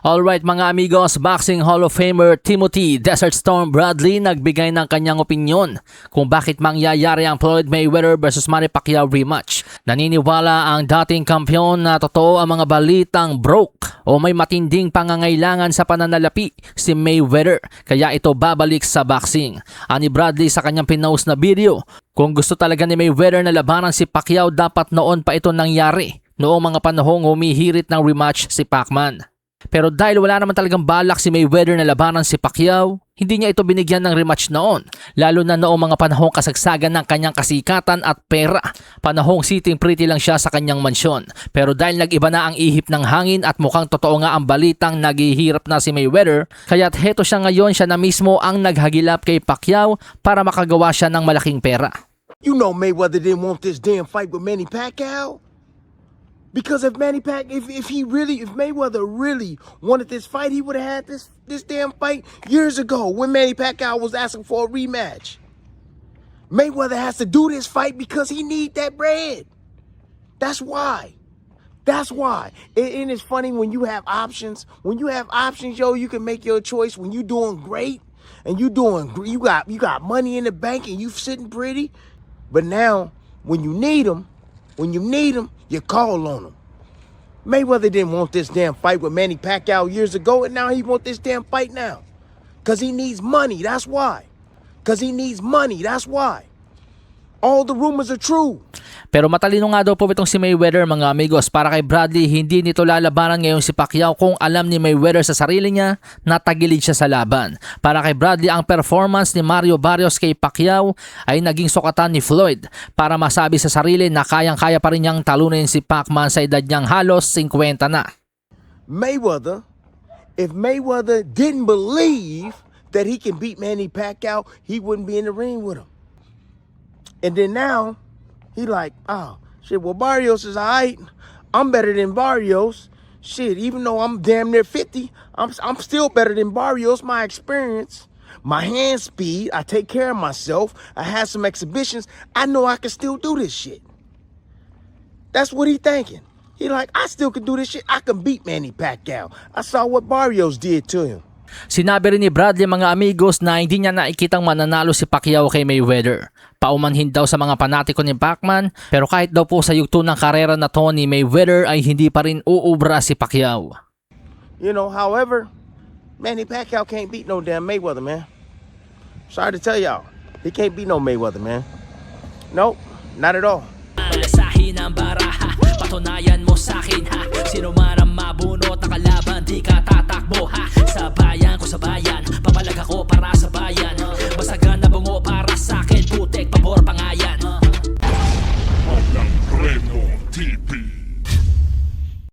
Alright mga amigos, Boxing Hall of Famer Timothy Desert Storm Bradley nagbigay ng kanyang opinyon kung bakit mangyayari ang Floyd Mayweather vs Manny Pacquiao rematch. Naniniwala ang dating kampiyon na totoo ang mga balitang broke o may matinding pangangailangan sa pananalapi si Mayweather kaya ito babalik sa boxing. Ani Bradley sa kanyang pinost na video, kung gusto talaga ni Mayweather na labanan si Pacquiao dapat noon pa ito nangyari noong mga panahong humihirit ng rematch si Pacman. Pero dahil wala naman talagang balak si Mayweather na labanan si Pacquiao, hindi niya ito binigyan ng rematch noon. Lalo na noong mga panahong kasagsagan ng kanyang kasikatan at pera. Panahong sitting pretty lang siya sa kanyang mansyon. Pero dahil nag-iba na ang ihip ng hangin at mukhang totoo nga ang balitang naghihirap na si Mayweather, kaya't heto siya ngayon, siya na mismo ang naghagilap kay Pacquiao para makagawa siya ng malaking pera. You know Mayweather didn't want this damn fight with Manny Pacquiao. Because if if Mayweather really wanted this fight, he would have had this damn fight years ago when Manny Pacquiao was asking for a rematch. Mayweather has to do this fight because he need that bread. That's why. That's why. And it's funny when you have options. When you have options, yo, you can make your choice. When you doing great and you got money in the bank and you sitting pretty. But now when you need them, you call on him. Mayweather didn't want this damn fight with Manny Pacquiao years ago, and now he wants this damn fight now. Because he needs money, that's why. All the rumors are true. Pero matalino nga daw po itong si Mayweather mga amigos. Para kay Bradley, hindi nito lalabanan ngayon si Pacquiao kung alam ni Mayweather sa sarili niya na tagilid siya sa laban. Para kay Bradley, ang performance ni Mario Barrios kay Pacquiao ay naging sukatan ni Floyd para masabi sa sarili na kayang-kaya pa rin niyang talunin si Pacman sa edad niyang halos 50 na. If Mayweather didn't believe that he can beat Manny Pacquiao, he wouldn't be in the ring with him. And then now, he like, oh, shit, well, Barrios is all right. I'm better than Barrios. Shit, even though I'm damn near 50, I'm still better than Barrios. My experience, my hand speed, I take care of myself. I had some exhibitions. I know I can still do this shit. That's what he thinking. He like, I still can do this shit. I can beat Manny Pacquiao. I saw what Barrios did to him. Sinabi rin ni Bradley mga amigos na hindi niya nakikitang mananalo si Pacquiao kay Mayweather. Paumanhin daw sa mga panatiko ni Pacman, pero kahit daw po sa yugto ng karera na to ni Mayweather ay hindi pa rin uubra si Pacquiao. You know, however, Manny Pacquiao can't beat no damn Mayweather, man. Sorry to tell y'all, he can't beat no Mayweather, man. Nope, not at all. Palasahin ang baraha, patunayan mo sa akin ha, sino man ang mabunot, nakalaban